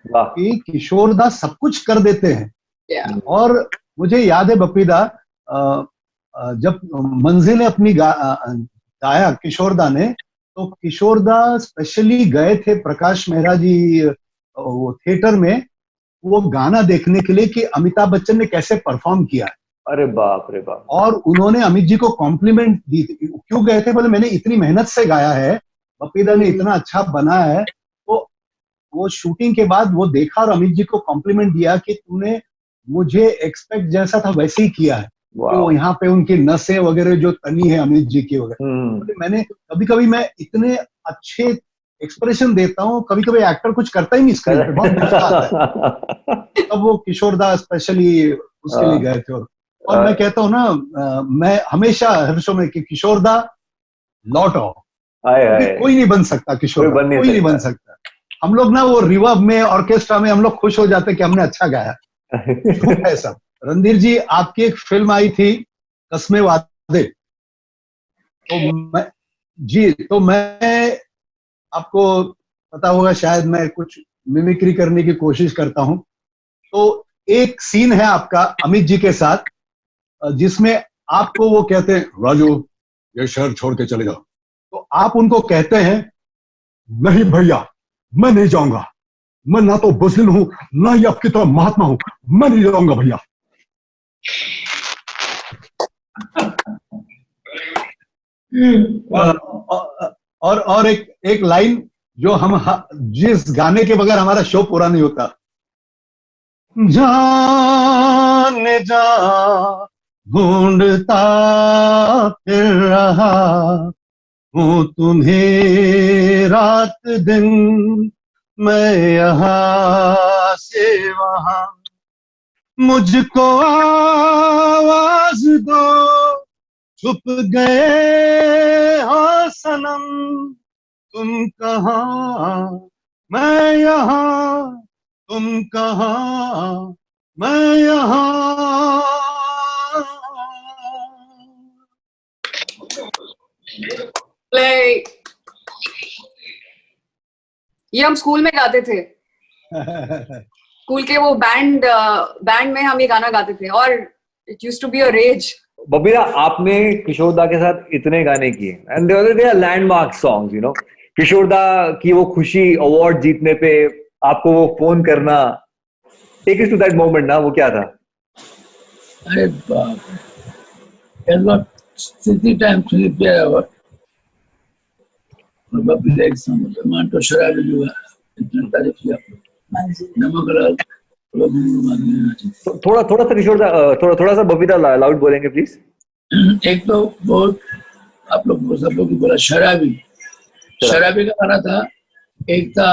कि किशोर दा सब कुछ कर देते हैं. और मुझे याद है बप्पीदा जब मंजिल अपनी गाया किशोर दा ने, तो किशोर दा स्पेशली गए थे प्रकाश मेहरा जी वो थिएटर में वो गाना देखने के लिए कि अमिताभ बच्चन ने कैसे परफॉर्म किया. अरे बाप रे बाप. और उन्होंने अमित जी को कॉम्प्लीमेंट दी. क्यों गए थे? बोले मैंने इतनी मेहनत से गाया है, बप्पीदा ने इतना अच्छा बनाया है. तो वो शूटिंग के बाद वो देखा और अमित जी को कॉम्प्लीमेंट दिया कि तूने मुझे एक्सपेक्ट जैसा था वैसे ही किया है. तो यहाँ पे उनकी नसें वगैरह जो तनी है अमित जी की वगैरह, मैंने कभी मैं इतने अच्छे एक्सप्रेशन देता हूँ, कभी एक्टर कुछ करता ही नहीं स्क्रीन पे, बहुत गुस्सा आता है. तब वो किशोर दा स्पेशली उसके लिए गए थे. और मैं कहता हूँ ना, मैं हमेशा हर शो में कि किशोर दा लौट आओ. कोई नहीं बन सकता किशोर, कोई नहीं बन सकता. हम लोग ना वो रिवर्ब में, ऑर्केस्ट्रा में हम लोग खुश हो जाते कि हमने अच्छा गाया. ऐसा रणधीर जी, आपकी एक फिल्म आई थी कस्मे वादे, तो मैं आपको पता होगा शायद, मैं कुछ मिमिक्री करने की कोशिश करता हूं. तो एक सीन है आपका अमित जी के साथ जिसमें आपको वो कहते हैं राजू ये शहर छोड़ के चले जाओ, तो आप उनको कहते हैं नहीं भैया मैं नहीं जाऊंगा, मैं ना तो बुज़दिल हूं ना ही आपकी तरह महात्मा हूं, मैं नहीं जाऊंगा भैया. और एक लाइन जो हम जिस गाने के बगैर हमारा शो पूरा नहीं होता. जाने जा ढूंढता फिर रहा हूँ तुम्हें रात दिन, मैं यहाँ से वहां, मुझको आवाज दो छुप गए हो सनम, तुम कहाँ मैं यहाँ, तुम कहाँ मैं यहाँ. Play. ये हम स्कूल में गाते थे, स्कूल के वो बैंड में हम ये गाना गाते थे और it used to be a rage. Babita, आपने किशोर दा के साथ इतने गाने किए and they are landmark songs, you know. Kishore da की वो खुशी अवार्ड जीतने पे आपको वो फोन करना, take us to that moment ना, वो क्या था? अरे बाप रे, सिटी टाइम फिलिप अवार्ड और बबीता एक सॉन्ग मांटो शराबी जो है, इतना तारीफ किया नमक लाल। थोड़ा थोड़ा सा किशोर दा, थोड़ा सा बबीता लाउड बोलेंगे प्लीज। एक तो बहुत आप लोग सब लोग बोला शराबी का गाना था, एक था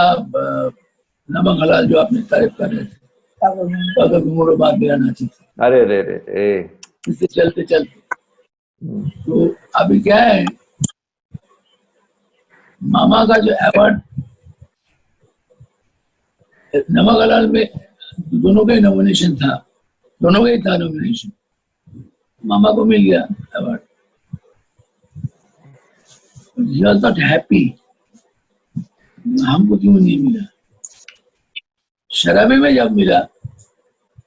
नमक हलाल जो आपने तारीफ कर रहे थे, अगर घुमरो बात मेरा नाची थी। अरे रे रे, इससे चलते तो अभी क्या है, मामा का जो अवार्ड नमक हलाल में दोनों का ही नॉमिनेशन था, दोनों का ही था नॉमिनेशन, मामा को मिल गया award. He was not happy, हमको क्यों नहीं मिला। शराबी में जब मिला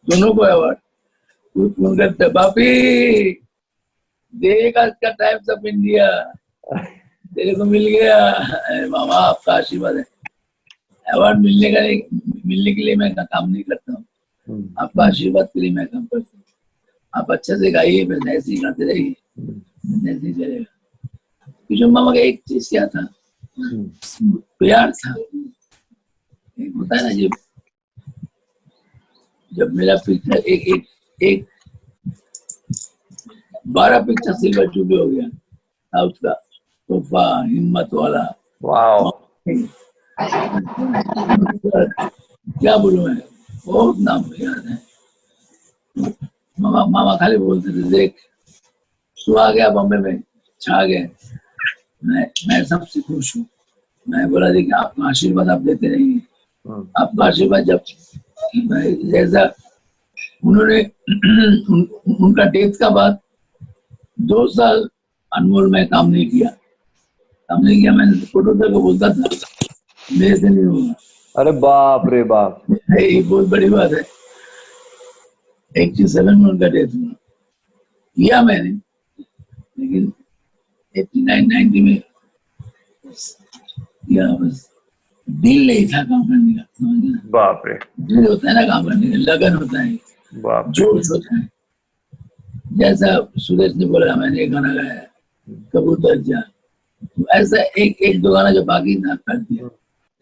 दोनों को अवार्ड, तो बापी देगा का टाइम्स ऑफ इंडिया तेरे को मिल गया। मामा आपका आशीर्वाद है, अवार्ड मिलने के लिए मैं काम नहीं करता हूँ, आपका आशीर्वाद के लिए मैं काम करता हूँ। आप अच्छे से गाइए, बस ऐसे ही गाते रहिए, ऐसे ही चलेगा। किशोर मामा का एक चीज क्या था, प्यार था। एक होता है ना, जब मेरा पिक्चर एक 12 पिक्चर सिल्वर जुबली हो गया साउथ का, तोहफा, हिम्मत वाला, वाओ, क्या बोलूं मैं, बहुत नाम याद है। मामा खाली बोलते थे, देख तू आ गया बॉम्बे में, छा गए, मैं सबसे खुश हूँ। मैं बोला देखिए आपका आशीर्वाद आप देते रहिए, आपका आशीर्वाद जब जैसा उन्होंने उनका डेथ का बाद 2 साल अनमोल में काम नहीं किया। मैंने प्रोड्यूसर को बोलता था मेरे से नहीं होगा। अरे बाप रे बाप, ये बहुत बड़ी बात है। 87 में उनका डेथ हुआ, किया मैंने, लेकिन 89-90 में या बस दिल नहीं था काम करने का। बाप रे, दिल होता है ना काम करने का, लगन होता है, बाप, जोश होता है। जैसा सुरेश ने बोला, मैंने एक गाना गाया कबूतर जा, तो ऐसा एक दो गाना जो बाकी था कर दिया।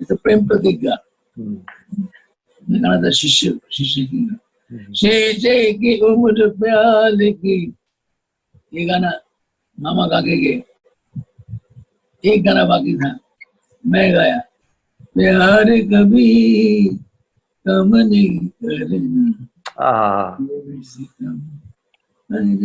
जैसे प्रेम प्रतिज्ञा गाना था, शीशे की उम्र प्याल की, ये गाना मामा काके के। एक गाना बाकी था, मैं गाया, प्यार कभी कम नहीं करना, ये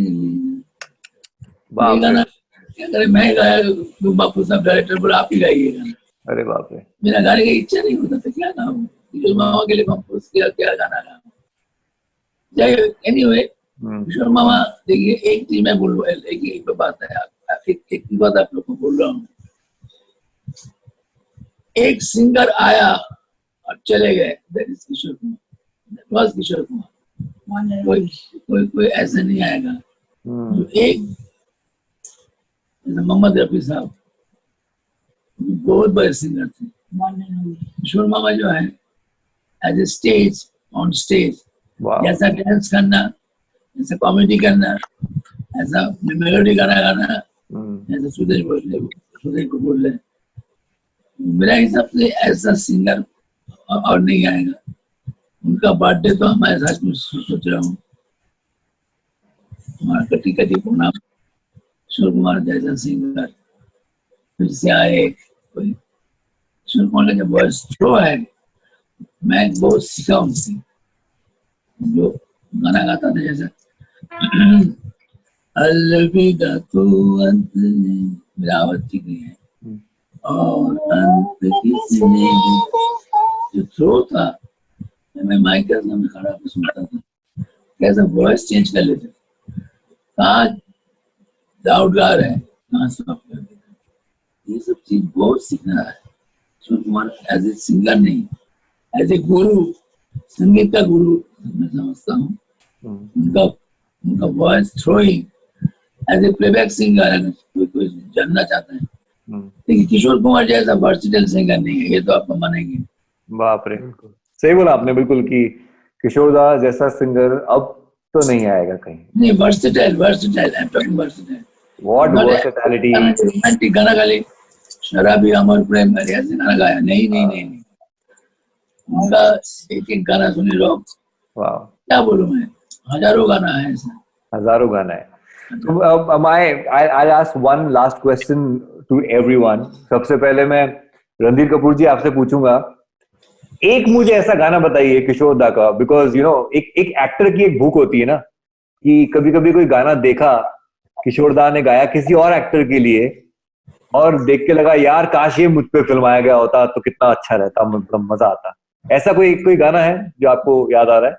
गाना क्या करे, मैं गाया तो बापू साहब डायरेक्टर बोला आप ही गाइए गाना। अरे बाप रे, मेरा गाने की इच्छा नहीं होता था, क्या गाऊं, किशोर मामा के लिए कंपोज किया, क्या गाना गाऊं। एनीवे, किशोर मामा देखिए, एक चीज मैं बोल रहा हूँ, एक बात है, एक बात आप लोग को बोल रहा हूँ। एक सिंगर आया और चले गए, that is Kishore Kumar, that was Kishore Kumar. कोई ऐसा नहीं आएगा। तो एक मोहम्मद रफी साहब बहुत बड़े सिंगर थे। किशोर मामा जो है as a stage, on stage, जैसा डांस करना, जैसा कॉमेडी करना, ऐसा मेलोडी गाना गाना, जैसे सुदेश को बोल रहे, मेरा हिसाब से ऐसा सिंगर और नहीं आएगा। उनका बर्थडे तो हमारे साथ में सोच रहा हूँ, हमारा कटी कटी पूना किशोर कुमार जैसा सिंगर फिर से आए। कोई किशोर कुमार का वॉइस थ्रो है, मैं बहुत सीखा उनसे, जो गाना गाता था जैसा अलविदा तो अंत, मेरा आवाज ठीक नहीं है, और अंत किसने, जो थ्रो था, मैं माइक के सामने खड़ा होकर सुनता था, कैसा वॉइस चेंज कर लेते, कहाँ लाउड गा रहे हैं, कहाँ सॉफ्ट कर देते, ये सब चीज बहुत सीखना है। Kishore Kumar as a singer नहीं, एज ए गुरु, संगीत का गुरु मैं समझता हूँ। उनका voice throwing as a playback singer, अगर कोई जानना चाहता है, लेकिन किशोर कुमार जैसा वर्सेटाइल सिंगर नहीं है, ये तो आप मानेंगे। बाप रे, सही बोला आपने बिल्कुल कि किशोर दा जैसा सिंगर अब तो नहीं आएगा कहीं। नहीं, versatile, I am talking versatile. What versatility. Romantic गाना गाली, शराबी अमर प्रेम मेरे ऐसे गाना गाया नहीं। उनका एक गाना सुनी लो, वाह, क्या बोलूं मैं, हजारों गाना है ऐसा, हजारों गाना है। I'll ask one last question to everyone. सबसे पहले मैं रणधीर कपूर जी आपसे पूछूंगा, एक मुझे ऐसा गाना बताइए किशोर दा का, बिकॉज यू नो एक एक्टर की एक भूख होती है ना, कि कभी कभी कोई गाना देखा किशोर दा ने गाया किसी और एक्टर के लिए और देख के लगा यार काश ये मुझ पे फिल्माया गया होता तो कितना अच्छा रहता, मतलब मजा आता। ऐसा कोई गाना है जो आपको याद आ रहा है?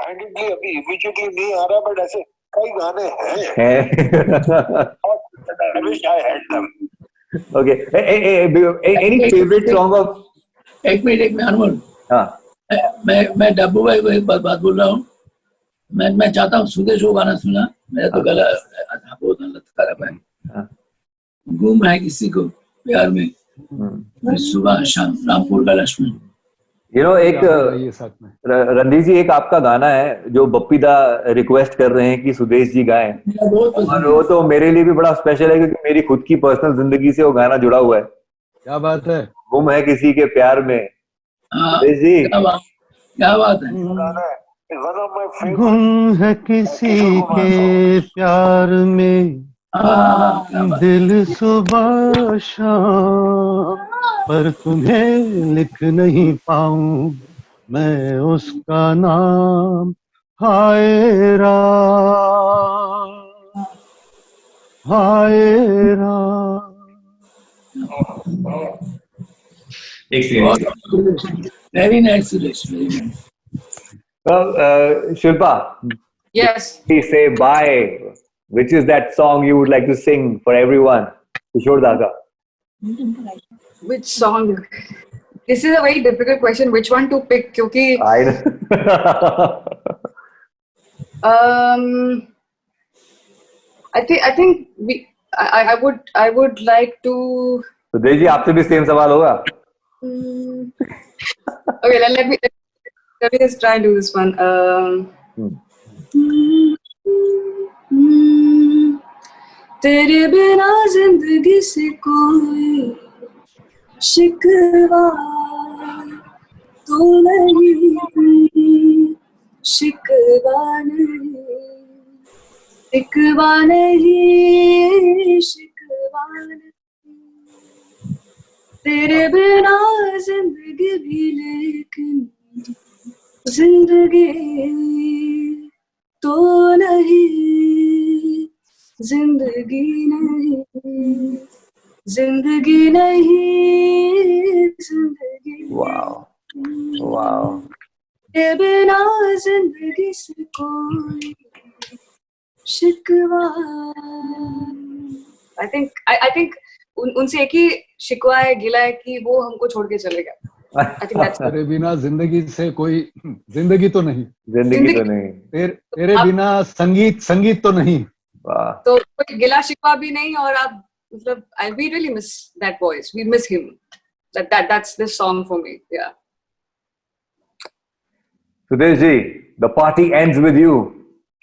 अभी इमीडिएटली नहीं आ रहा, बट ऐसे कई गाने हैं। I wish I had them. Okay. Any favorite song of? एक मिनट अनमोल, हाँ, मैं डब्बू भाई को एक बात बोल रहा हूँ। मैं चाहता हूँ सुदेश वो गाना सुना, मेरा तो गला बहुत हालत खराब है। गुम है किसी को प्यार में, सुबह शाम रामपुर का लक्ष्मण। यू नो एक रणधीर जी, एक आपका गाना है जो बप्पी दा रिक्वेस्ट कर रहे हैं कि सुदेश जी गाएं, और वो तो मेरे लिए भी बड़ा स्पेशल है क्योंकि मेरी खुद की पर्सनल जिंदगी से वो गाना जुड़ा हुआ है। क्या बात है? गुम है किसी के प्यार में। सुदेश जी, क्या बात है? गुम है किसी के प्यार में, दिल सुबह शाम, पर तुम्हें लिख नहीं पाऊं मैं उसका नाम। हाय राम, हाय Ram. Very nice Suresh, very nice. Shilpa, Yes. please say bye. Which is that song you would like to sing for everyone? Kishore Daga. Which song? This is a very difficult question. Which one to pick? क्योंकि I think I would like to. तो देजी आपसे भी सेम सवाल होगा। Okay, let me just try and do this one. तेरे बिना जिंदगी से कोई शिकवा तो नहीं, शिकवा नहीं, शिकवा नहीं, शिकवा नहीं, तेरे बिना जिंदगी भी, लेकिन जिंदगी तो नहीं, जिंदगी नहीं, जिंदगी नहीं, जिंदगी। वाह, तेरे बिना जिंदगी से कोई शिकवा। I think उनसे एक ही शिकवा है, गिला है कि वो हमको छोड़ के चले गए। तेरे बिना जिंदगी से कोई जिंदगी तो नहीं, जिंदगी तो नहीं, तेरे बिना संगीत तो नहीं। तो कोई गिला शिकवा भी नहीं, और आप मतलब we really miss that voice, we miss him. That's this song for me. Yeah. Sudesh ji, the party ends with you.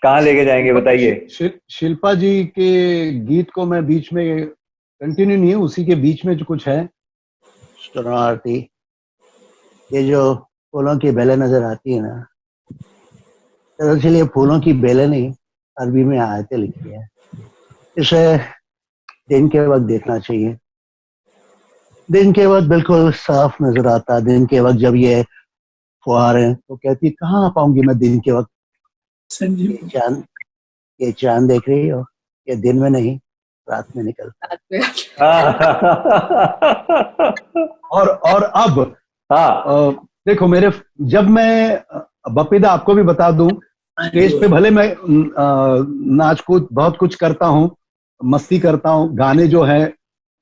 कहाँ लेके जाएंगे बताइए? शिल्पा जी के गीत को मैं बीच में कंटिन्यू नहीं है, उसी के बीच में जो कुछ है, आरती, ये जो फूलों की बेलें नजर आती है ना, दरअसल ये फूलों की बेलें नहीं, अरबी में आयतें लिखी है। इसे दिन के वक्त देखना चाहिए। दिन के वक्त बिल्कुल साफ नजर आता, दिन के वक्त जब ये फुहारें, तो कहती कहाँ पाऊंगी मैं दिन के वक्त। ये चांद देख रही हो, ये दिन में नहीं रात में निकलता। और अब देखो मेरे, जब मैं बपीदा आपको भी बता दूं, स्टेज पे भले मैं नाच कूद बहुत कुछ करता हूँ, मस्ती करता हूँ, गाने जो है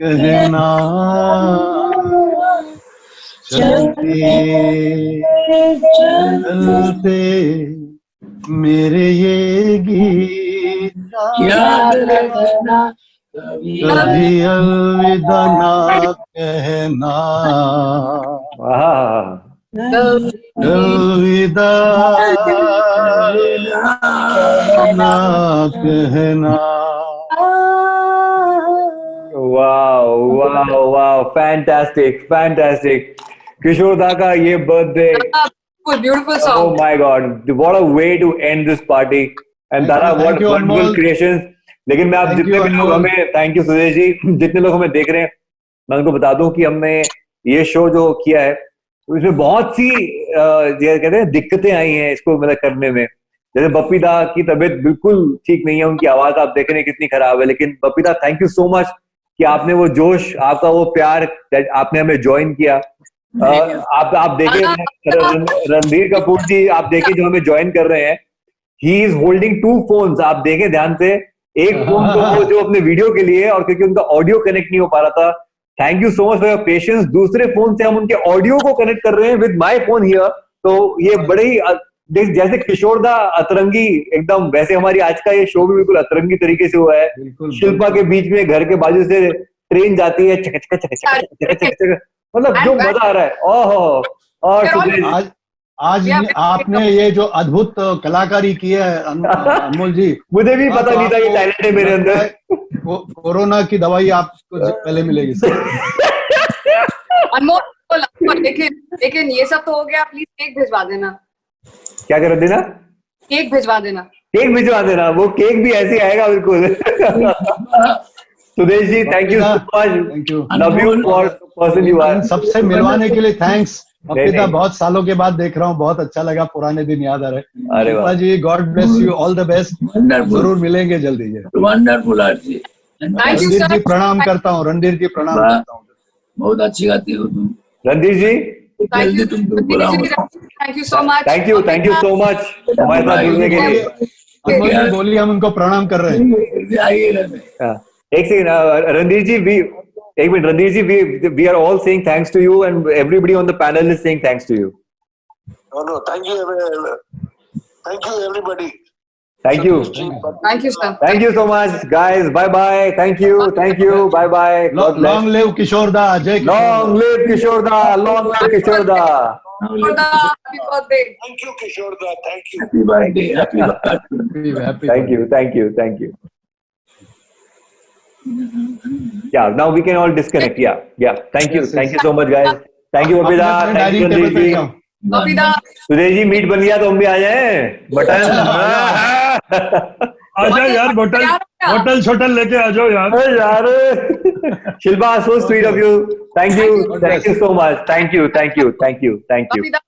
कहना, चलते चलते मेरे ये गीत याद रखना कभी कभी अलविदा ना कहना, वाह, अलविदा ना कहना। Wow wow wow, fantastic fantastic. Kishore da का ये birthday, Beautiful oh song. my god, what a way to end this party, and Dara, what Thank you, wonderful Anmol. creations। लेकिन मैं आप Thank जितने you, भी लोग Anmol. हमें, थैंक यू सुदेश जी, जितने लोग हमें देख रहे हैं, मैं उनको बता दूं कि हमने ये शो जो किया है इसमें बहुत सी ये कहते हैं दिक्कतें आई हैं इसको मतलब करने में। जैसे बप्पी दा की तबीयत बिल्कुल ठीक नहीं है, उनकी आवाज आप देख रहे हैं कितनी खराब है, लेकिन बप्पी दा थैंक यू सो मच कि आपने वो जोश, आपका वो प्यार, आपने हमें ज्वाइन किया। आप देखे रणधीर कपूर जी, आप देखे जो हमें ज्वाइन कर रहे हैं, ही इज होल्डिंग 2 phones, आप देखें ध्यान से, एक फोन तो वो जो अपने वीडियो के लिए, और क्योंकि उनका ऑडियो कनेक्ट नहीं हो पा रहा था, thank you so much for your patience. दूसरे फोन से हम उनके ऑडियो को कनेक्ट कर रहे हैं विद माय फोन हियर। तो ये बड़े ही जैसे किशोर दा अतरंगी एकदम, वैसे हमारी आज का ये शो भी बिल्कुल अतरंगी तरीके से हुआ है। शिल्पा के बीच में घर के बाजू से ट्रेन जाती है, चक चक चक चक चक चक चक, मतलब जो मजा आ रहा है। ओहो, और आज आपने ये जो अद्भुत कलाकारी की है अनमोल जी, मुझे भी पता नहीं था ये टैलेंट है मेरे अंदर। कोरोना की दवाई आपको पहले मिलेगी। अनमोल, लेकिन ये सब तो हो गया, प्लीज केक भिजवा देना। क्या कर देना? केक भिजवा देना। केक भिजवा देना, वो केक भी ऐसे आएगा बिल्कुल। Sudesh ji, thank you so much, thank you, love you for person you are. सबसे मिलवाने के लिए थैंक्स। बप्पी बहुत सालों के बाद देख रहा हूँ, बहुत अच्छा लगा, पुराने दिन याद आ रहे। अरे वाह जी, god bless you, all the best, जरूर मिलेंगे जल्दी। वंडरफुल आरती। रणधीर जी प्रणाम करता हूँ, रणधीर जी प्रणाम करता हूँ। बहुत अच्छी गाती हो तुम रणधीर जी, जल्दी तुमको बुलाऊंगा। Thank you so much, thank you so much हमारे साथ जुड़ने के लिए। अनमोल जी बोलिए, हम उनको प्रणाम कर रहे हैं। आइएगा। एक सेकंड रणधीर जी, एक minute Randhir ji, we are all saying thanks to you and everybody on the panel is saying thanks to you. No, thank you everybody. Thank you sir. Thank you so much guys, bye bye, thank you, bye bye, long live Kishore da, jai Kishore, long live Kishore da, long live Kishore da, happy birthday. Thank you Kishore da, thank you. Happy birthday, happy birthday. happy thank you. Yeah, now we can all disconnect. Yeah, thank you so much guys, thank you Bappi da, thank you Randhir ji, Bappi da, Sudesh ji meet बन गया तो हम भी आ जाए। बटन आजा यार, होटल छोटल लेके आ जाओ यार। Shilpa, so sweet of you, thank you so much, thank you Bappi da,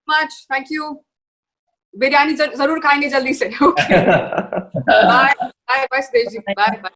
much, thank you. Biryani जरूर खाएंगे जल्दी से। Okay. Bye, Sudesh ji, bye.